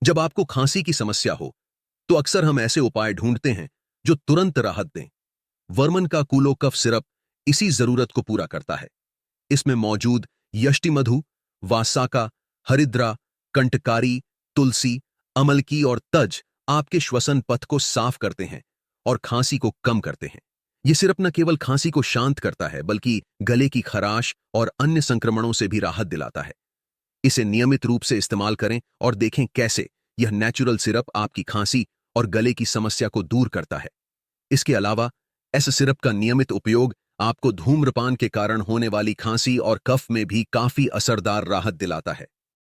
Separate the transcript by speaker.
Speaker 1: जब आपको खांसी की समस्या हो, तो अक्सर हम ऐसे उपाय ढूंढते हैं जो तुरंत राहत दें। वर्मन का कूलो कफ सिरप इसी जरूरत को पूरा करता है। इसमें मौजूद यष्टिमधु, वासाका, हरिद्रा, कंटकारी, तुलसी, अमलकी और तज आपके श्वसन पथ को साफ करते हैं और खांसी को कम करते हैं। यह सिरप न केवल खांसी को शांत करता है, बल्कि गले की खराश और अन्य संक्रमणों से भी राहत दिलाता है। इसे नियमित रूप से इस्तेमाल करें और देखें कैसे यह नेचुरल सिरप आपकी खांसी और गले की समस्या को दूर करता है। इसके अलावा इस सिरप का नियमित उपयोग आपको धूम्रपान के कारण होने वाली खांसी और कफ में भी काफी असरदार राहत दिलाता है।